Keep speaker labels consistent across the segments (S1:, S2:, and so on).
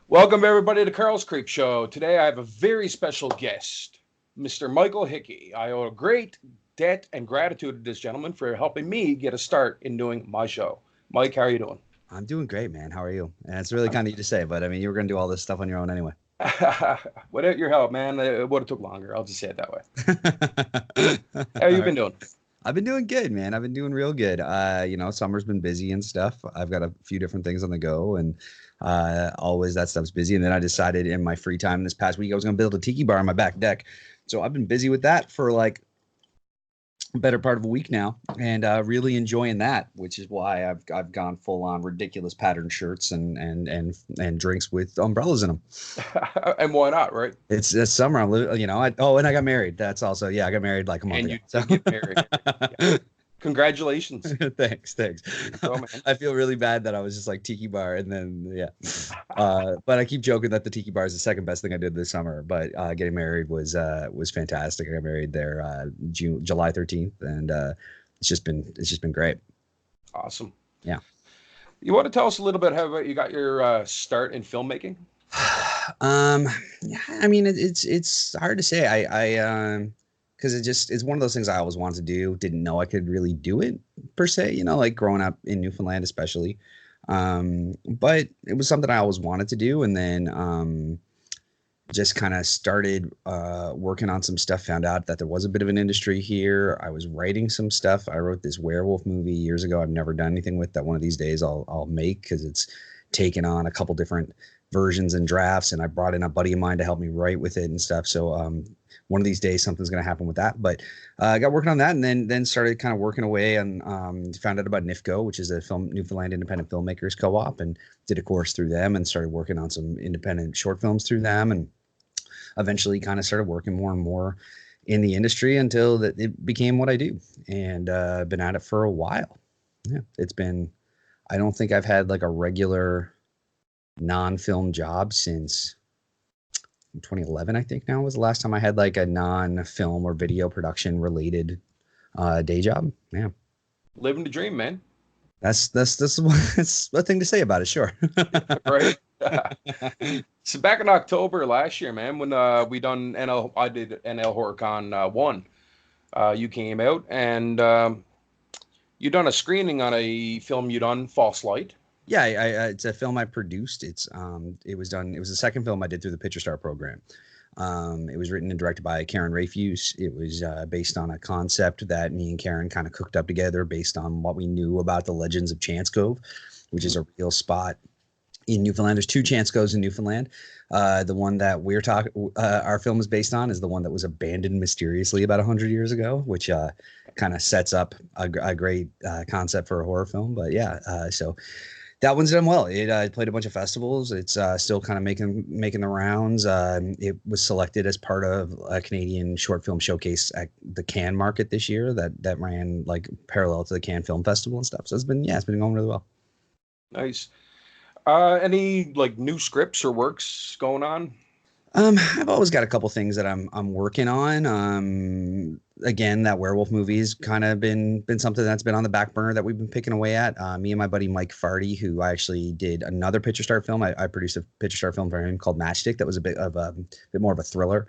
S1: Welcome everybody to Carl's Creepshow. Today I have a very special guest, Mr. Michael Hickey. I owe a great debt and gratitude to this gentleman for helping me get a start in doing my show. Mike, how are you doing?
S2: I'm doing great, man. How are you? And it's really kind of you to say, but I mean, you were going to do all this stuff on your own anyway.
S1: Without your help, man, it would have took longer. I'll just say it that way. How you
S2: All right.
S1: been doing?
S2: I've been doing good, man. I've been doing real good. Summer's been busy and stuff. I've got a few different things on the go, and always that stuff's busy. And then I decided in my free time this past week I was going to build a tiki bar on my back deck. So I've been busy with that for like better part of a week now, and really enjoying that, which is why I've gone full on ridiculous pattern shirts and drinks with umbrellas in them.
S1: And why not, right?
S2: It's this summer. I'm living, and I got married. That's also, yeah, I got married like a month
S1: And
S2: ago.
S1: you
S2: So
S1: did get married. Yeah. Congratulations.
S2: thanks.
S1: There you go, man.
S2: I feel really bad that I was just like tiki bar, and then yeah. But I keep joking that the tiki bar is the second best thing I did this summer. But getting married was fantastic. I got married there July 13th, and it's just been great.
S1: Awesome.
S2: Yeah.
S1: You want to tell us a little bit how about you got your start in filmmaking?
S2: Yeah, I mean it's hard to say. I because it's one of those things I always wanted to do. Didn't know I could really do it per se. Like growing up in Newfoundland, especially. But it was something I always wanted to do, and then just kind of started working on some stuff. Found out that there was a bit of an industry here. I was writing some stuff. I wrote this werewolf movie years ago. I've never done anything with that. One of these days I'll make, because it's taken on a couple different versions and drafts, and I brought in a buddy of mine to help me write with it and stuff. So one of these days something's going to happen with that. But I got working on that, and then started kind of working away, and found out about NIFCO, which is a film Newfoundland Independent Filmmakers Co-op, and did a course through them, and started working on some independent short films through them, and eventually kind of started working more and more in the industry until that it became what I do, and been at it for a while. Yeah, it's been. I don't think I've had like a regular non-film job since 2011. I think now was the last time I had like a non-film or video production related day job. Yeah,
S1: Living the dream, man.
S2: that's a thing to say about it. Sure.
S1: Right? So back in October last year, man, when we done I did NL HorrorCon 1. You came out and you done a screening on a film you done, False Light.
S2: Yeah, it's a film I produced. It was done. It was the second film I did through the Picture Star program. It was written and directed by Karen Rafuse. It was based on a concept that me and Karen kind of cooked up together based on what we knew about the legends of Chance Cove, which is a real spot in Newfoundland. There's two Chance Coves in Newfoundland. The one that we're talking, our film is based on, is the one that was abandoned mysteriously about 100 years ago, which kind of sets up a great concept for a horror film. But yeah, so that one's done well. It played a bunch of festivals. It's still kind of making the rounds. It was selected as part of a Canadian short film showcase at the Cannes market this year that ran like parallel to the Cannes Film Festival and stuff. So it's been going really well.
S1: Nice. Any like new scripts or works going on?
S2: I've always got a couple things that I'm working on. Again, that werewolf movie's kind of been something that's been on the back burner that we've been picking away at. Me and my buddy Mike Farty, who I actually did another Picture Star film. I produced a Picture Star film for him called Matchstick. That was a bit more of a thriller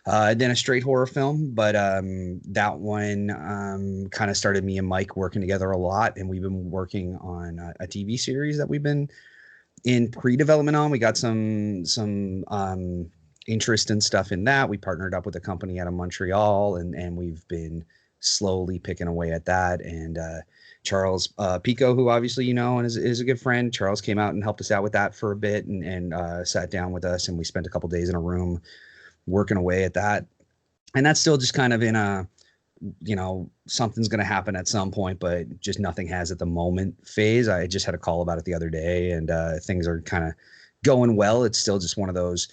S2: than a straight horror film. But that one kind of started me and Mike working together a lot, and we've been working on a TV series that we've been in pre-development on. We got some interest and stuff in that. We partnered up with a company out of Montreal, and we've been slowly picking away at that. And Charles Pico, who obviously and is a good friend, Charles came out and helped us out with that for a bit, and sat down with us, and we spent a couple days in a room working away at that. And that's still just kind of in a something's going to happen at some point, but just nothing has at the moment phase. I just had a call about it the other day, and things are kind of going well. It's still just one of those,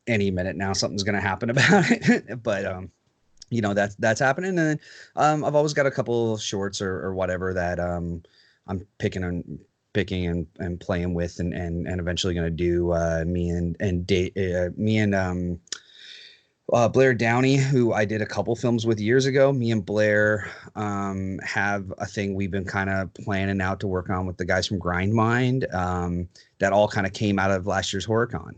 S2: any minute now something's going to happen about it. But that's happening. And then I've always got a couple shorts or whatever that I'm picking and playing with, and eventually going to do. Me and Blair Downey, who I did a couple films with years ago. Me and Blair have a thing we've been kind of planning out to work on with the guys from Grime. That all kind of came out of last year's HorrorCon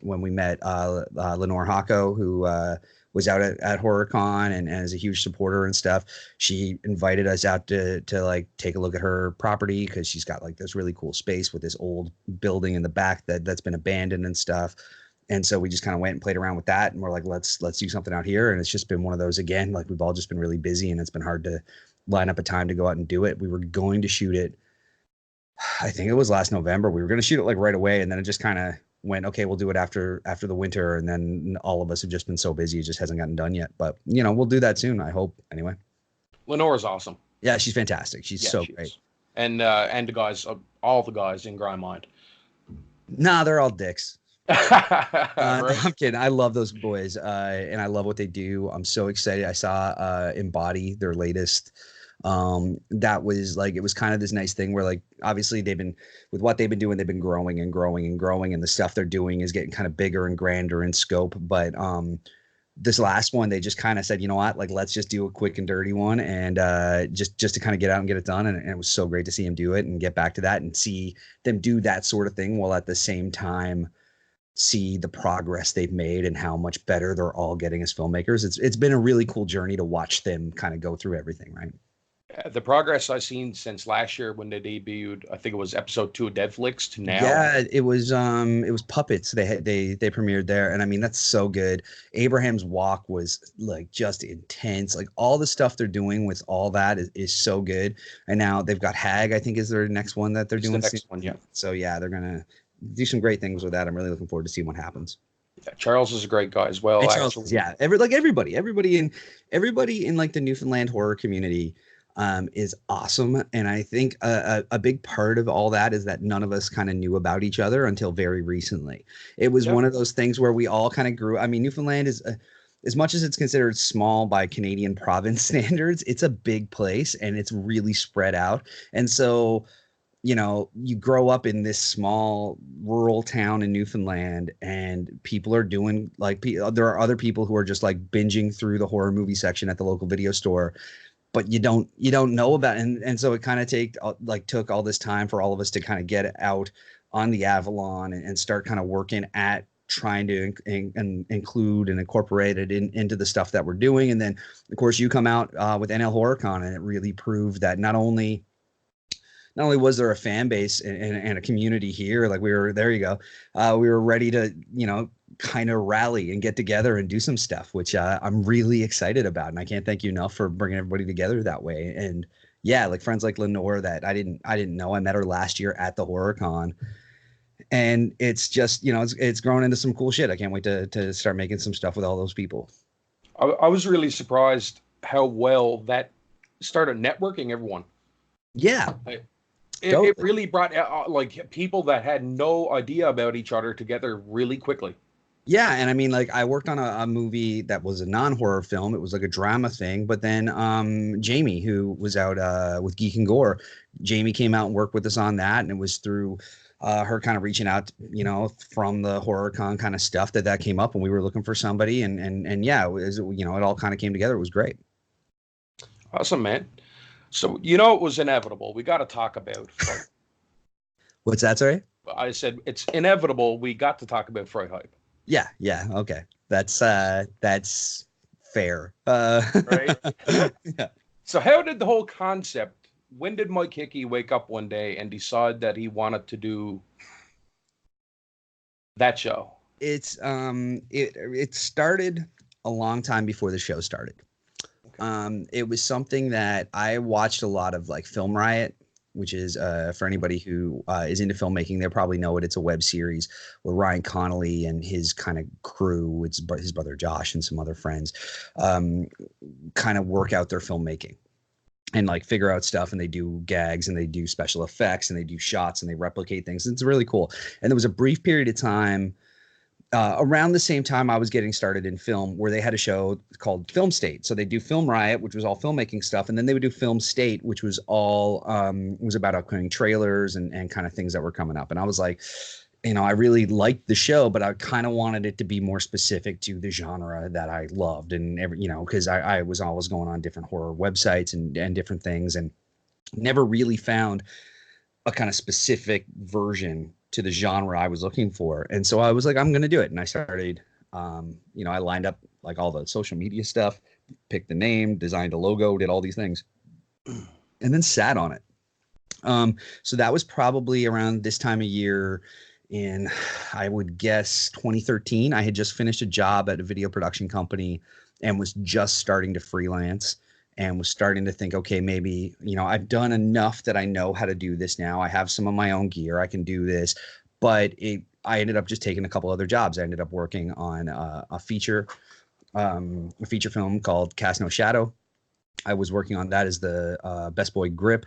S2: when we met Lenore Hocko, who was out at HorrorCon and is a huge supporter and stuff. She invited us out to like take a look at her property because she's got like this really cool space with this old building in the back that's been abandoned and stuff. And so we just kind of went and played around with that, and we're like, let's do something out here. And it's just been one of those again, like we've all just been really busy, and it's been hard to line up a time to go out and do it. We were going to shoot it, I think it was last November. We were going to shoot it like right away, and then it just kind of went, okay, we'll do it after the winter. And then all of us have just been so busy, it just hasn't gotten done yet. But we'll do that soon, I hope. Anyway,
S1: Lenore's awesome.
S2: Yeah, she's fantastic. She's so great.
S1: And the guys, all the guys in Grime Mind.
S2: Nah, they're all dicks.
S1: Right?
S2: I'm kidding. I love those boys, and I love what they do. I'm so excited. I saw Embody, their latest. That was like, it was kind of this nice thing where like obviously they've been doing, they've been growing and growing and growing, and the stuff they're doing is getting kind of bigger and grander in scope. But this last one, they just kind of said, you know what, like let's just do a quick and dirty one, and just to kind of get out and get it done. And it was so great to see him do it and get back to that and see them do that sort of thing while at the same time see the progress they've made and how much better they're all getting as filmmakers. It's been a really cool journey to watch them kind of go through everything, right?
S1: The progress I've seen since last year when they debuted, I think it was episode 2 of Deadflix to now.
S2: Yeah, it was Puppets. They premiered there, and I mean that's so good. Abraham's Walk was like just intense. Like all the stuff they're doing with all that is so good. And now they've got Hag, I think is their next one that they're doing.
S1: The next one, yeah.
S2: So yeah, they're gonna do some great things with that. I'm really looking forward to seeing what happens.
S1: Yeah, Charles is a great guy as well.
S2: Charles, yeah, everybody in like the Newfoundland horror community is awesome. And I think a big part of all that is that none of us kind of knew about each other until very recently. It was one of those things where we all kind of grew. I mean, Newfoundland is as much as it's considered small by Canadian province standards, it's a big place and it's really spread out. And so you grow up in this small rural town in Newfoundland, and people are doing like, there are other people who are just like binging through the horror movie section at the local video store, but you don't know about it. And so it kind of took all this time for all of us to kind of get out on the Avalon and start kind of working at trying to include and incorporate it into the stuff that we're doing. And then of course you come out with NL HorrorCon, and it really proved that not only was there a fan base and a community here, like we were ready to, kind of rally and get together and do some stuff, which I'm really excited about. And I can't thank you enough for bringing everybody together that way. And yeah, like friends like Lenore that I didn't know. I met her last year at the HorrorCon, and it's just, it's grown into some cool shit. I can't wait to start making some stuff with all those people.
S1: I was really surprised how well that started networking everyone.
S2: Yeah.
S1: It really brought like people that had no idea about each other together really quickly.
S2: Yeah, and I mean, like I worked on a movie that was a non-horror film. It was like a drama thing, but then Jamie, who was out with Geek and Gore, Jamie came out and worked with us on that, and it was through her kind of reaching out, from the HorrorCon kind of stuff that came up, and we were looking for somebody, and yeah, it was, it all kind of came together. It was great.
S1: Awesome, man. So, it was inevitable. We got to talk about Fright.
S2: What's that, sorry?
S1: I said it's inevitable. We got to talk about frighthype.
S2: Yeah. Okay. That's fair.
S1: Right?
S2: Yeah.
S1: So how did the whole concept, when did Mike Hickey wake up one day and decide that he wanted to do that show?
S2: It's it started a long time before the show started. It was something that I watched a lot of, like Film Riot, which is for anybody who is into filmmaking, they'll probably know it. It's a web series where Ryan Connolly and his kind of crew, it's his brother Josh and some other friends, kind of work out their filmmaking and like figure out stuff, and they do gags and they do special effects and they do shots and they replicate things. It's really cool. And there was a brief period of time around the same time I was getting started in film, where they had a show called Film State. So they do Film Riot, which was all filmmaking stuff, and then they would do Film State, which was all was about upcoming trailers and kind of things that were coming up. And I was like, I really liked the show, but I kind of wanted it to be more specific to the genre that I loved, and because I was always going on different horror websites and different things, and never really found a kind of specific version to the genre I was looking for. And so I was like, I'm going to do it. And I started, I lined up like all the social media stuff, picked the name, designed a logo, did all these things, and then sat on it. So that was probably around this time of year in, I would guess, 2013. I had just finished a job at a video production company and was just starting to freelance and was starting to think, okay, maybe, I've done enough that I know how to do this now. I have some of my own gear. I can do this. But I ended up just taking a couple other jobs. I ended up working on a feature film called Cast No Shadow. I was working on that as the best boy grip.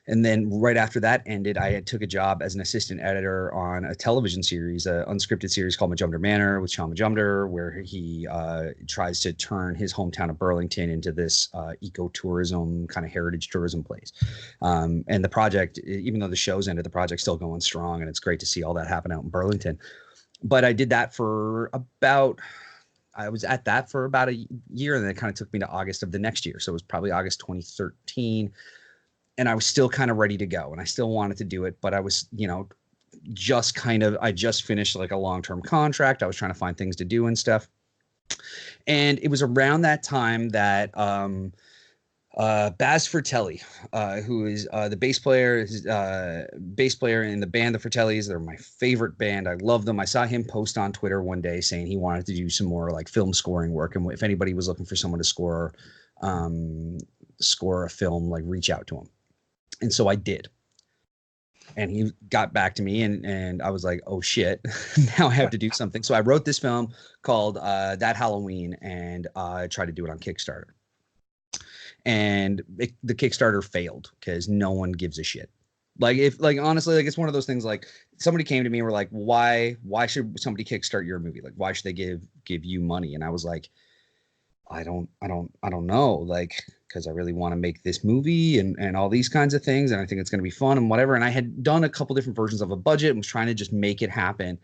S2: And then right after that ended, I took a job as an assistant editor on a television series, an unscripted series called Majumder Manor with Sean Majumder, where he tries to turn his hometown of Burlington into this ecotourism kind of heritage tourism place. And the project, even though the show's ended, the project's still going strong, and it's great to see all that happen out in Burlington. But I did that I was at that for about a year, and then it kind of took me to August of the next year. So it was probably August 2013. And I was still kind of ready to go, and I still wanted to do it, but I was, I just finished like a long-term contract. I was trying to find things to do and stuff. And it was around that time that Baz Fratelli, who is the bass player in the band the Fratellis. They're my favorite band. I love them. I saw him post on Twitter one day saying he wanted to do some more like film scoring work, and if anybody was looking for someone to score a film, like reach out to him. And so I did. And he got back to me, and I was like, oh shit, now I have to do something. So I wrote this film called That Halloween, and I tried to do it on Kickstarter. And the Kickstarter failed because no one gives a shit. Honestly, it's one of those things, like somebody came to me and were like, why should somebody kickstart your movie? Like, why should they give you money? And I was like, I don't know, like, because I really want to make this movie and all these kinds of things, and I think it's going to be fun and whatever. And I had done a couple different versions of a budget and was trying to just make it happen.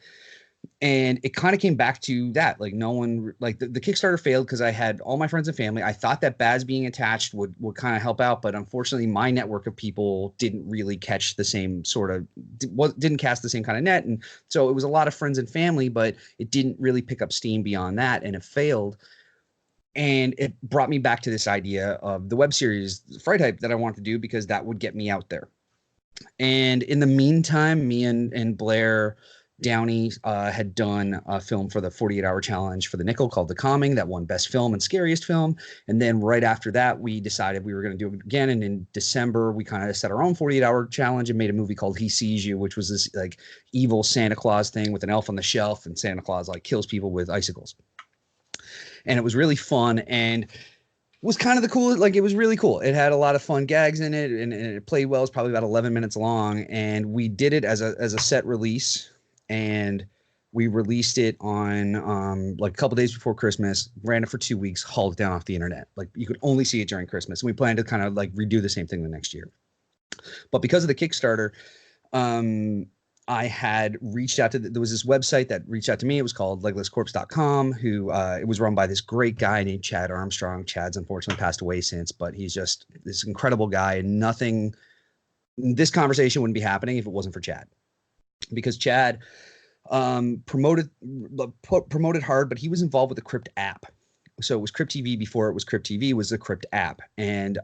S2: And it kind of came back to that, like no one, like the Kickstarter failed because I had all my friends and family. I thought that Baz being attached would kind of help out, but unfortunately my network of people didn't really catch the same sort of, didn't cast the same kind of net. And so it was a lot of friends and family, but it didn't really pick up steam beyond that, and it failed. And it brought me back to this idea of the web series Frighthype that I wanted to do, because that would get me out there. And in the meantime, me and Blair Downey had done a film for the 48-hour challenge for the Nickel called The Calming that won Best Film and Scariest Film. And then right after that, we decided we were going to do it again. And in December, we kind of set our own 48-hour challenge and made a movie called He Sees You, which was this like evil Santa Claus thing with an elf on the shelf, and Santa Claus like kills people with icicles. And it was really fun, and was kind of the cool, like it was really cool. It had a lot of fun gags in it, and it played well. It's probably about 11 minutes long, and we did it as a set release, and we released it on like a couple days before Christmas, ran it for 2 weeks, hauled it down off the internet. Like you could only see it during Christmas, and we planned to kind of like redo the same thing the next year. But because of the Kickstarter, I had reached out to, there was this website that reached out to me. It was called leglesscorpse.com, who it was run by this great guy named Chad Armstrong. Chad's unfortunately passed away since, but he's just this incredible guy, and this conversation wouldn't be happening if it wasn't for Chad, because Chad promoted hard, but he was involved with the Crypt app. So it was Crypt TV before it was Crypt TV, was the Crypt app. And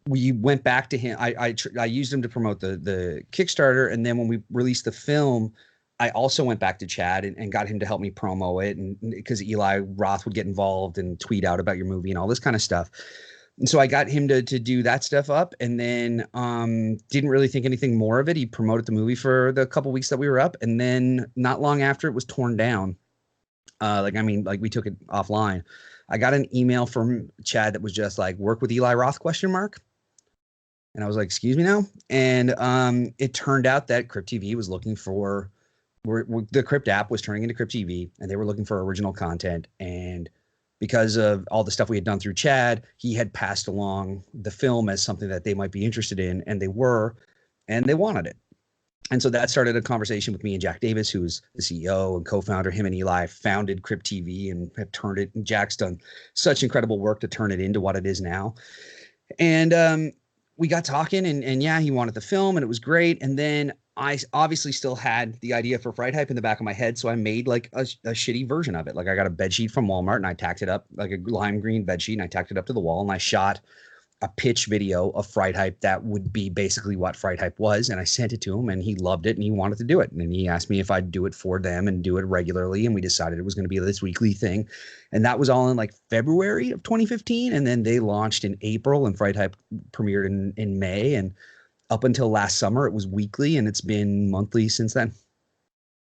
S2: we went back to him. I used him to promote the Kickstarter. And then when we released the film, I also went back to Chad and got him to help me promo it. And because Eli Roth would get involved and tweet out about your movie and all this kind of stuff. And so I got him to do that stuff up, and then didn't really think anything more of it. He promoted the movie for the couple weeks that we were up. And then not long after, it was torn down. We took it offline. I got an email from Chad that was just like, work with Eli Roth ? And I was like, excuse me now? And it turned out that Crypt TV was looking for, the Crypt app was turning into Crypt TV, and they were looking for original content. And because of all the stuff we had done through Chad, he had passed along the film as something that they might be interested in, and they were, and they wanted it. And so that started a conversation with me and Jack Davis, who's the CEO and co-founder. Him and Eli founded Crypt TV and have turned it. And Jack's done such incredible work to turn it into what it is now. And we got talking, and yeah, he wanted the film, and it was great. And then I obviously still had the idea for Fright Hype in the back of my head, so I made like a shitty version of it. Like I got a bed sheet from Walmart, and I tacked it up like a lime green bed sheet, and I tacked it up to the wall, and I shot a pitch video of Fright Hype that would be basically what Fright Hype was. And I sent it to him, and he loved it, and he wanted to do it. And then he asked me if I'd do it for them and do it regularly. And we decided it was going to be this weekly thing. And that was all in like February of 2015. And then they launched in April, and Fright Hype premiered in May. And up until last summer, it was weekly, and it's been monthly since then.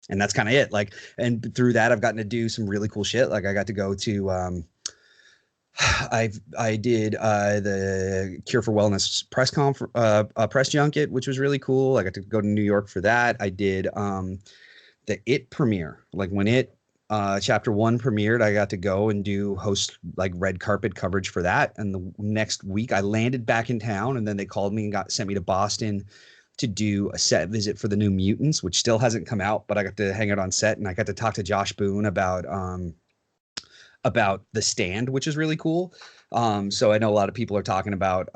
S2: And that's kind of it. Like, and through that, I've gotten to do some really cool shit. Like I got to go to, I did the Cure for Wellness press junket, which was really cool. I got to go to New York for that. I did the It premiere, like when It chapter 1 premiered, I got to go and host like red carpet coverage for that. And the next week I landed back in town, and then they called me and sent me to Boston to do a set visit for the New Mutants, which still hasn't come out, but I got to hang out on set, and I got to talk to Josh Boone about The Stand, which is really cool. So I know a lot of people are talking about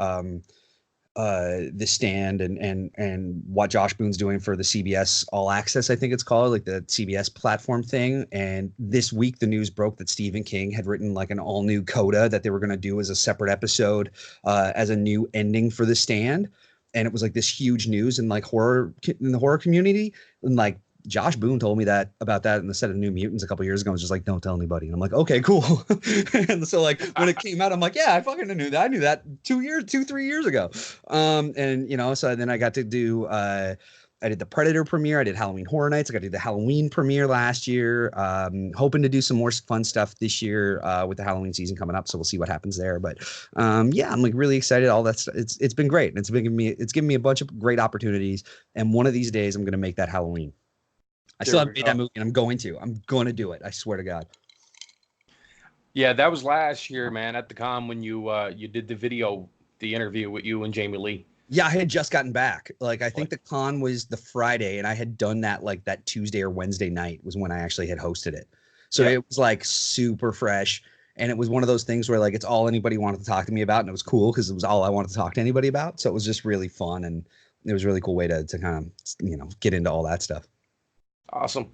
S2: The Stand and what Josh Boone's doing for the CBS All Access, I think it's called, like the CBS platform thing. And this week the news broke that Stephen King had written like an all new coda that they were going to do as a separate episode as a new ending for The Stand. And it was like this huge news in like in the horror community. And like Josh Boone told me about that in the set of New Mutants a couple years ago. I was just like, don't tell anybody. And I'm like, okay, cool. And so like when it came out, I'm like, yeah, I fucking knew that. I knew that 3 years ago. And you know, so then I got to do I did the Predator premiere. I did Halloween Horror Nights. I got to do the Halloween premiere last year. Hoping to do some more fun stuff this year with the Halloween season coming up. So we'll see what happens there. But yeah, I'm like really excited. All that stuff. It's been great. And it's given me a bunch of great opportunities. And one of these days I'm going to make that Halloween. I still haven't made that movie, and I'm going to do it. I swear to God.
S1: Yeah, that was last year, man, at the con when you did the interview with you and Jamie Lee.
S2: Yeah, I had just gotten back. Like, I think the con was the Friday, and I had done that like that Tuesday or Wednesday night was when I actually had hosted it. So It was like super fresh. And it was one of those things where like it's all anybody wanted to talk to me about. And it was cool because it was all I wanted to talk to anybody about. So it was just really fun. And it was a really cool way to kind of, you know, get into all that stuff.
S1: Awesome.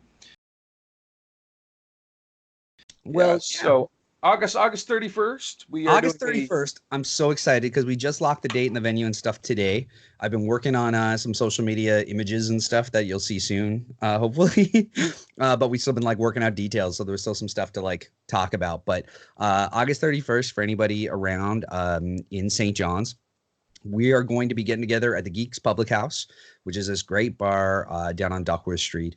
S2: Well,
S1: yeah, so August 31st.
S2: August 31st. I'm so excited because we just locked the date and the venue and stuff today. I've been working on some social media images and stuff that you'll see soon, hopefully. But we still been like working out details, so there's still some stuff to like talk about. But August 31st, for anybody around in St. John's, we are going to be getting together at the Geeks Public House, which is this great bar down on Duckworth Street.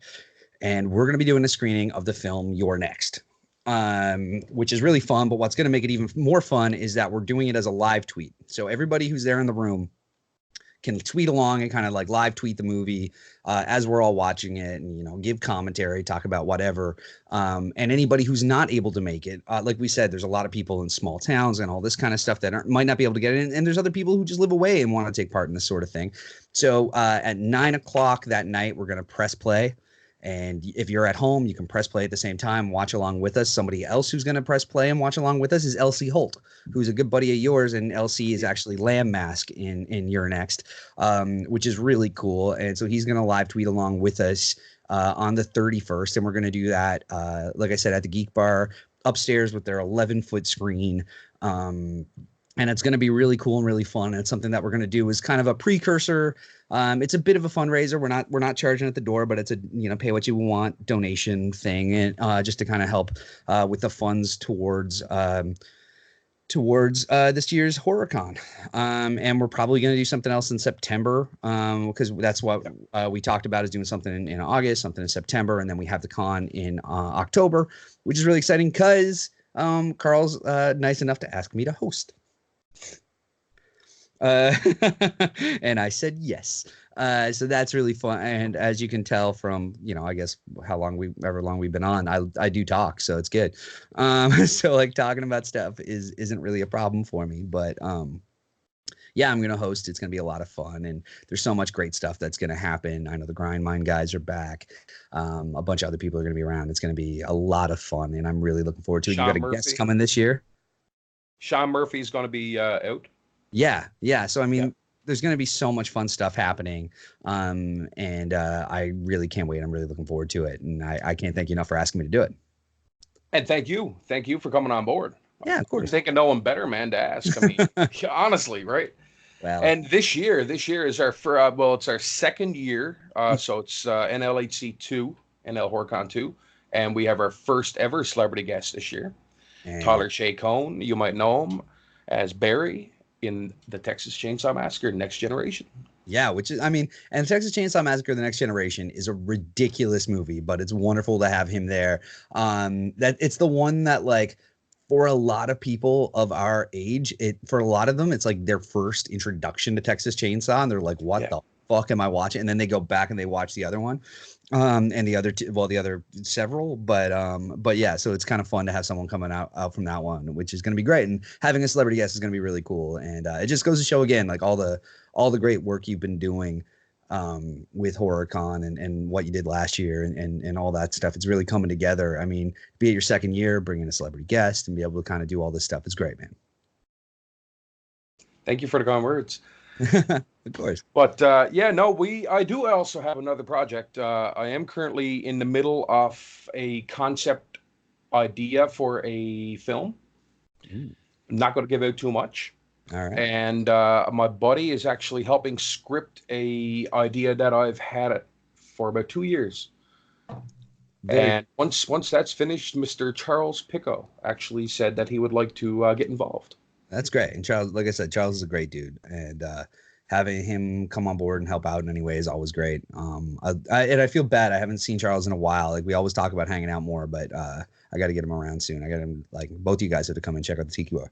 S2: And we're going to be doing a screening of the film You're Next, which is really fun. But what's going to make it even more fun is that we're doing it as a live tweet. So everybody who's there in the room can tweet along and kind of like live tweet the movie as we're all watching it, and, you know, give commentary, talk about whatever. And anybody who's not able to make it, like we said, there's a lot of people in small towns and all this kind of stuff that might not be able to get in. And there's other people who just live away and want to take part in this sort of thing. So at 9:00 that night, we're going to press play. And if you're at home, you can press play at the same time, watch along with us. Somebody else who's going to press play and watch along with us is Elsie Holt, who's a good buddy of yours. And Elsie is actually Lamb Mask in You're Next, which is really cool. And so he's going to live tweet along with us on the 31st. And we're going to do that, like I said, at the Geek Bar upstairs with their 11-foot screen. And it's going to be really cool and really fun. And it's something that we're going to do as kind of a precursor. It's a bit of a fundraiser. We're not charging at the door, but it's a, you know, pay what you want donation thing, and just to kind of help with the funds towards this year's HorrorCon. And we're probably going to do something else in September, because that's what we talked about, is doing something in August, something in September, and then we have the con in October, which is really exciting because Carl's nice enough to ask me to host. And I said yes. So that's really fun. And as you can tell from, you know, I guess however long we've been on, I do talk, so it's good. So like talking about stuff isn't really a problem for me. But Yeah, I'm going to host. It's going to be a lot of fun, and there's so much great stuff that's going to happen. I know the Grind Mine guys are back. A bunch of other people are going to be around. It's going to be a lot of fun, and I'm really looking forward to it. You got
S1: Sean
S2: a guest
S1: Murphy.
S2: coming this year?
S1: Sean Murphy's going to be out.
S2: Yeah, yeah. So I mean,
S1: Yeah.
S2: there's going to be so much fun stuff happening, and I really can't wait. I'm really looking forward to it, and I can't thank you enough for asking me to do it.
S1: And thank you for coming on board.
S2: Yeah, of
S1: Couldn't
S2: course.
S1: think of no one better, man, to ask. I mean, honestly, right?
S2: Well,
S1: And this year is our well, it's our second year. So it's NLHC 2, NL Horcon 2, and we have our first ever celebrity guest this year.
S2: and
S1: Tyler Chacon, you might know him as Barry in the Texas Chainsaw Massacre: Next Generation.
S2: yeah, which is, I mean, and Texas Chainsaw Massacre: The Next Generation is a ridiculous movie, but it's wonderful to have him there. That it's the one that like for a lot of people of our age, for a lot of them, it's like their first introduction to Texas Chainsaw, and they're like, "What
S1: Yeah.
S2: the fuck am I watching?" And then they go back and they watch the other one, and the other two, well, the other several, but yeah, so it's kind of fun to have someone coming out from that one, which is going to be great, and having a celebrity guest is going to be really cool, and it just goes to show again, like all the great work you've been doing with HorrorCon and what you did last year and all that stuff. It's really coming together. I mean, be it your second year, bring in a celebrity guest and be able to kind of do all this stuff. It's great, man.
S1: Thank you for the kind words.
S2: Of course.
S1: But yeah, no, I do also have another project. I am currently in the middle of a concept idea for a film.
S2: Ooh,
S1: I'm not going to give out too much.
S2: all right.
S1: And my buddy is actually helping script a idea that I've had it for about 2 years.
S2: Very.
S1: And once that's finished, Mr. Charles Picco actually said that he would like to get involved.
S2: That's great. And Charles, like I said, Charles is a great dude, and having him come on board and help out in any way is always great. And I feel bad. I haven't seen Charles in a while. Like we always talk about hanging out more, but I got to get him around soon. I got him like both of you guys have to come and check out the Tiki Bar.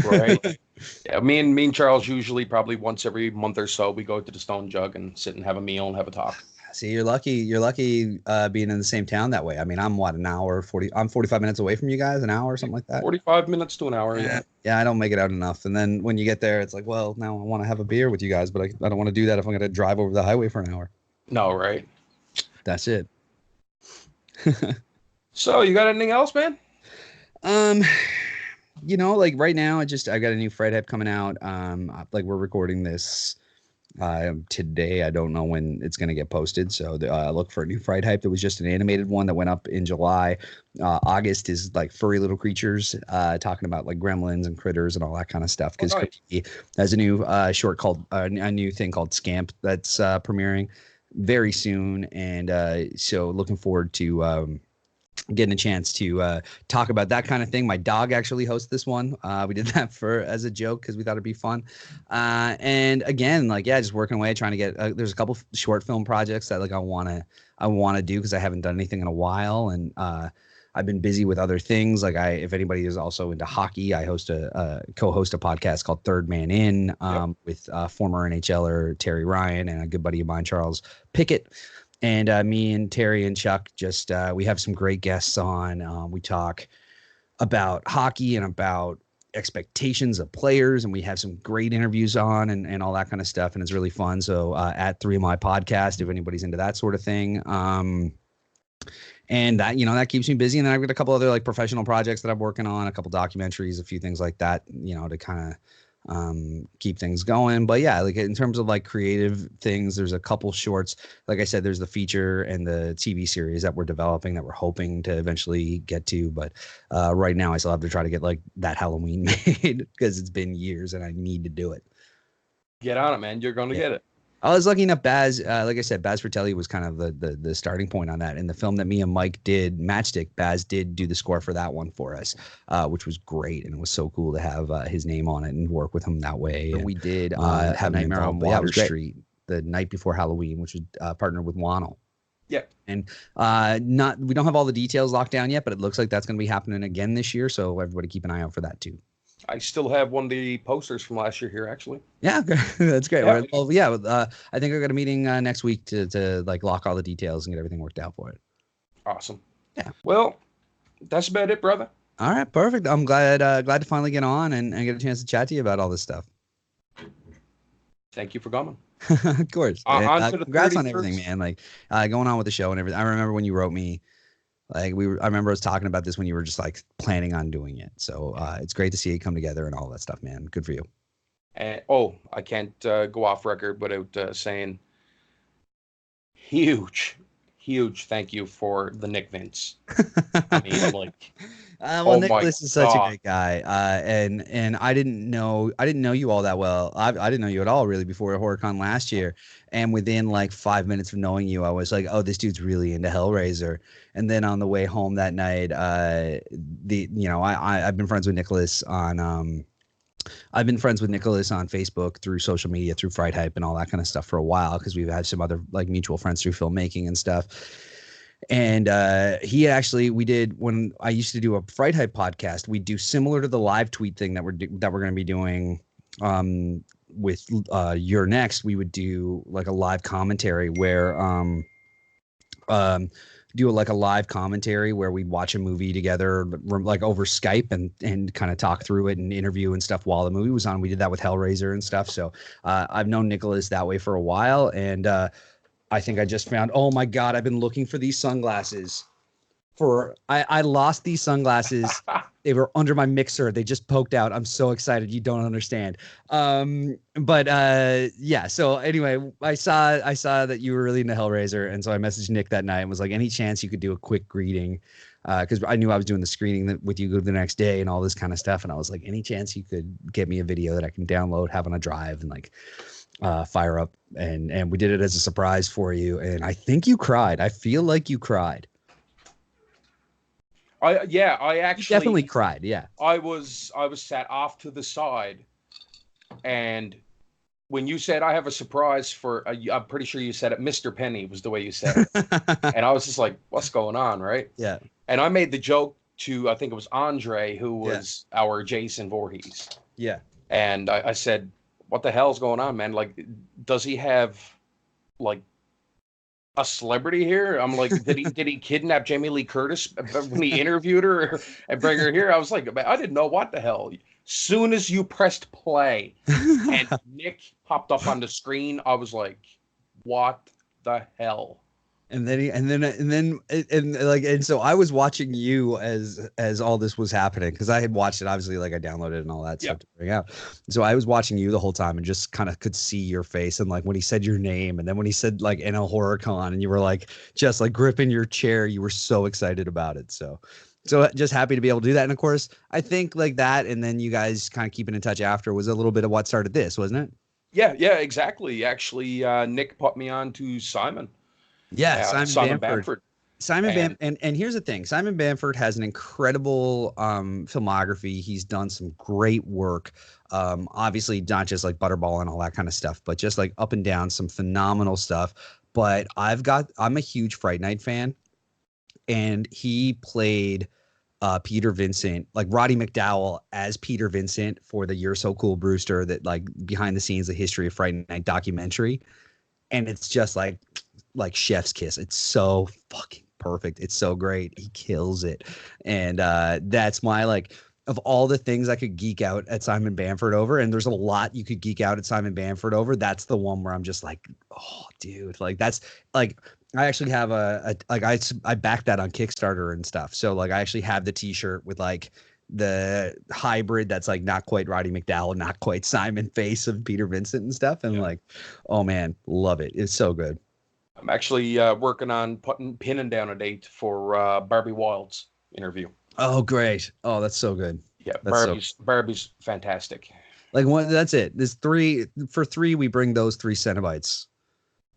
S1: Right. Yeah, me and Charles usually probably once every month or so we go to the Stone Jug and sit and have a meal and have a talk.
S2: See, you're lucky. You're lucky being in the same town that way. I mean, I'm what, an hour 40. I'm 45 minutes away from you guys, an hour or something like that.
S1: 45 minutes to an hour. Yeah.
S2: Yeah, I don't make it out enough. And then when you get there, it's like, well, now I want to have a beer with you guys, but I don't want to do that if I'm going to drive over the highway for an hour.
S1: No, right.
S2: That's it.
S1: So you got anything else, man?
S2: Um, like right now, I got a new frighthype coming out. Like we're recording this today. I don't know when it's going to get posted, so look for a new frighthype. There was just an animated one that went up in July. August is like furry little creatures, talking about like gremlins and critters and all that kind of stuff. Because
S1: nice.
S2: there's a new short called a new thing called Scamp that's premiering very soon, and so looking forward to getting a chance to talk about that kind of thing. My dog actually hosts this one. We did that as a joke because we thought it'd be fun. And again, like, yeah, just working away, trying to get, there's a couple short film projects that like I want to do because I haven't done anything in a while. And I've been busy with other things. Like if anybody is also into hockey, I co-host a podcast called Third Man In with former NHLer Terry Ryan and a good buddy of mine, Charles Pickett. And me and Terry and Chuck we have some great guests on. We talk about hockey and about expectations of players, and we have some great interviews on and all that kind of stuff. And it's really fun. So at 3 My Podcast, if anybody's into that sort of thing. And that, that keeps me busy. And then I've got a couple other like professional projects that I'm working on, a couple documentaries, a few things like that, to kind of keep things going. But yeah, like in terms of like creative things, there's a couple shorts. Like I said, there's the feature and the TV series that we're developing that we're hoping to eventually get to. But right now I still have to try to get like that Halloween made because it's been years and I need to do it.
S1: Get on it, man. You're going to get it.
S2: I was lucky enough. Baz, like I said, Baz Fratelli was kind of the starting point on that. In the film that me and Mike did, Matchstick, Baz did do the score for that one for us, which was great, and it was so cool to have his name on it and work with him that way. And we did have Nightmare on Water Street the night before Halloween, which was partnered with Wano.
S1: Yeah,
S2: and we don't have all the details locked down yet, but it looks like that's going to be happening again this year. So everybody keep an eye out for that too.
S1: I still have one of the posters from last year here, actually.
S2: Yeah, that's great.
S1: Yeah.
S2: Well, yeah, I think I've got a meeting next week to like lock all the details and get everything worked out for it.
S1: Awesome.
S2: Yeah.
S1: Well, that's about it, brother.
S2: All right, perfect. I'm glad to finally get on and get a chance to chat to you about all this stuff.
S1: Thank you for coming.
S2: Of course. And,
S1: On to the
S2: congrats on everything,
S1: 31st.
S2: man. Like going on with the show and everything. I remember when you wrote me, like I remember us talking about this when you were just like planning on doing it. So it's great to see it come together and all that stuff, man. Good for you.
S1: And I can't go off record without saying huge, huge thank you for the Nick Vince. I mean, like,
S2: Well,
S1: oh my
S2: Nicholas is such a
S1: God.
S2: great guy, and I didn't know you all that well. I didn't know you at all really before HorrorCon last year. And within like 5 minutes of knowing you, I was like, oh, this dude's really into Hellraiser. And then on the way home that night, I've been friends with Nicholas on Facebook through social media, through frighthype and all that kind of stuff for a while because we've had some other like mutual friends through filmmaking and stuff. And we did when I used to do a Fright Hype podcast. We do similar to the live tweet thing that we're going to be doing with Your Next. We would do like a live commentary where like a live commentary where we'd watch a movie together, like over Skype and kind of talk through it and interview and stuff while the movie was on. We did that with Hellraiser and stuff. So I've known Nicholas that way for a while, and I think I just found, oh my God, I've been looking for these sunglasses I lost these sunglasses. They were under my mixer. They just poked out. I'm so excited. You don't understand. Yeah. So anyway, I saw that you were really into Hellraiser. And so I messaged Nick that night and was like, any chance you could do a quick greeting? Cause I knew I was doing the screening with you the next day and all this kind of stuff. And I was like, any chance you could get me a video that I can download, have on a drive and like, fire up. And we did it as a surprise for you. And I think you cried. I feel like you cried.
S1: I
S2: You
S1: actually
S2: definitely cried. Yeah.
S1: I was sat off to the side, and when you said I have a surprise for, I'm pretty sure you said it, Mr. Penny was the way you said it, and I was just like, what's going on, right?
S2: Yeah.
S1: And I made the joke to, I think it was Andre, who
S2: Yeah.
S1: was our Jason Voorhees,
S2: Yeah.
S1: and I said, what the hell's going on, man? Like, does he have like a celebrity here? I'm like, did he kidnap Jamie Lee Curtis when he interviewed her and bring her here? I was like, I didn't know what the hell. Soon as you pressed play and Nick popped up on the screen, I was like, what the hell?
S2: And so I was watching you as all this was happening because I had watched it, obviously, like I downloaded and all that stuff to bring out. So I was watching you the whole time and just kind of could see your face. And like when he said your name and then when he said like NL HorrorCon and you were like just like gripping your chair, you were so excited about it. So just happy to be able to do that. And of course, I think like that and then you guys kind of keeping in touch after was a little bit of what started this, wasn't it?
S1: Yeah, exactly. Actually, Nick put me on to Simon.
S2: Yeah,
S1: Simon Bamford.
S2: And here's the thing. Simon Bamford has an incredible filmography. He's done some great work. Obviously not just like Butterball and all that kind of stuff, but just like up and down some phenomenal stuff. But I'm a huge Fright Night fan, and he played Peter Vincent, like Roddy McDowall as Peter Vincent for the You're So Cool Brewster, that like behind the scenes, the history of Fright Night documentary. And it's just like chef's kiss. It's so fucking perfect. It's so great. He kills it. And that's my like, of all the things I could geek out at Simon Bamford over, and there's a lot you could geek out at Simon Bamford over, that's the one where I'm just like, oh dude, like that's like, I actually have I backed that on Kickstarter and stuff. So like I actually have the t-shirt with like the hybrid that's like not quite Roddy McDowall, not quite Simon face of Peter Vincent and stuff. And like, oh man, love it. It's so good.
S1: I'm actually working on pinning down a date for Barbie Wild's interview.
S2: Oh, great. Oh, that's so good.
S1: Yeah,
S2: that's
S1: Barbie's fantastic.
S2: Like that's it. There's three, we bring those 3 Cenobites.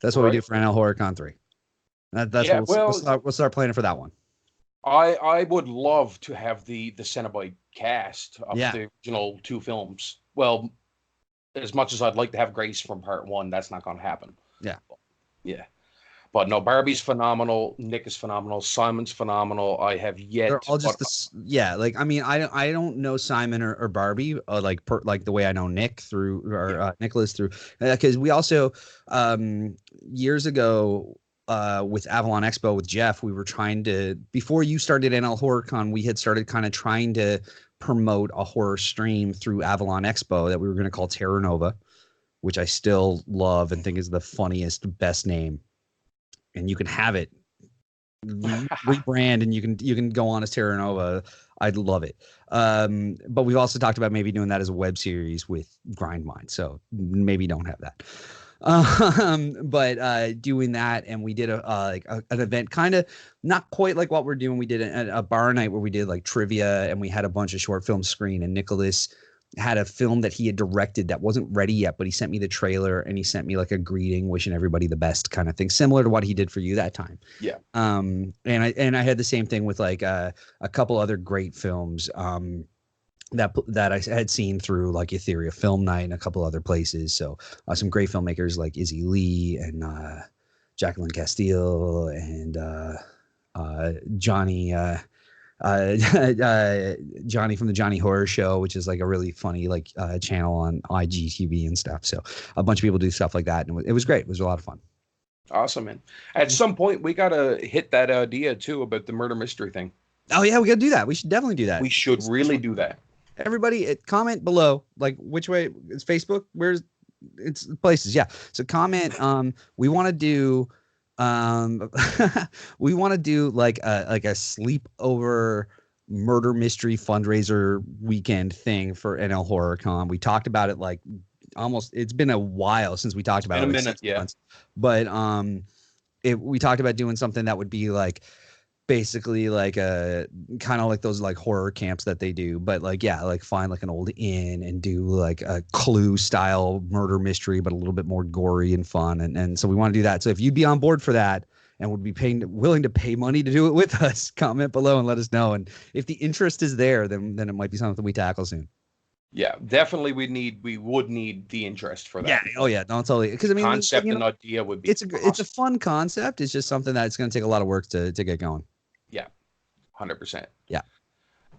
S2: That's what we do for NL HorrorCon 3. That's what we'll start planning for that one.
S1: I would love to have the Cenobite cast of the original 2 films. Well, as much as I'd like to have Grace from part 1, that's not going to happen. Yeah. But no, Barbie's phenomenal. Nick is phenomenal. Simon's phenomenal. I have yet.
S2: They're all just like I mean, I don't know Simon or Barbie like the way I know Nick through or Nicholas through, because we also years ago with Avalon Expo with Jeff, we were trying to, before you started NL HorrorCon, we had started kind of trying to promote a horror stream through Avalon Expo that we were going to call Terra Nova. which I still love and think is the funniest, best name. And you can have it rebrand, and you can go on as Terra Nova. I'd love it. But we've also talked about maybe doing that as a web series with Grindmind. So maybe don't have that. But doing that, and we did an event, kind of not quite like what we're doing. We did a bar night where we did like trivia, and we had a bunch of short films screen, and Nicholas had a film that he had directed that wasn't ready yet, but he sent me the trailer, and he sent me like a greeting wishing everybody the best kind of thing, similar to what he did for you that time.
S1: Yeah.
S2: And I had the same thing with like a couple other great films that I had seen through like Etheria Film Night and a couple other places. So some great filmmakers like Izzy Lee and Jacqueline Castile and Johnny Johnny from the Johnny Horror Show, which is like a really funny like channel on IGTV and stuff. So a bunch of people do stuff like that, and it was great. It was a lot of fun.
S1: Awesome, man. At some point, we gotta hit that idea too about the murder mystery thing.
S2: Oh yeah, we gotta do that. We should definitely do that.
S1: We should really do that.
S2: Everybody, comment below, like which way is Facebook? Where's it's places? Yeah. So comment. We want to do. We want to do like a sleepover murder mystery fundraiser weekend thing for NL Horror Con. We talked about it like almost. It's been a while since we talked about it.
S1: In a minute, yeah.
S2: Months. But we talked about doing something that would be like basically like a kind of like those like horror camps that they do, but like like find like an old inn and do like a Clue style murder mystery, but a little bit more gory and fun. And so we want to do that. So if you'd be on board for that and would be willing to pay money to do it with us, comment below and let us know. And if the interest is there, then it might be something we tackle soon.
S1: Yeah, definitely. We would need the interest for that.
S2: Yeah. Oh yeah. No, totally. Because I mean,
S1: concept and idea would be.
S2: It's a fun concept. It's just something that's going to take a lot of work to get going.
S1: Yeah, 100%.
S2: Yeah.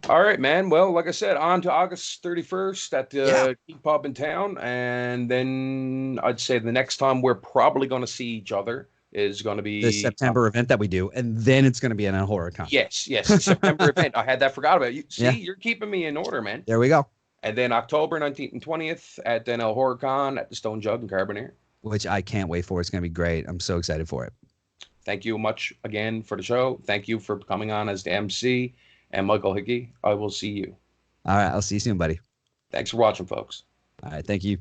S1: All right, man. Well, like I said, on to August 31st at the Key Pub in town, and then I'd say the next time we're probably going to see each other is going to be
S2: the September event that we do, and then it's going to be an horror con.
S1: Yes, the September event. I had that forgot about you. See, you're keeping me in order, man.
S2: There we go.
S1: And then October 19th and 20th at NL Horror Con at the Stone Jug in Carbonear,
S2: which I can't wait for. It's going to be great. I'm so excited for it.
S1: Thank you much again for the show. Thank you for coming on as the MC. And Michael Hickey, I will see you.
S2: All right. I'll see you soon, buddy.
S1: Thanks for watching, folks.
S2: All right. Thank you.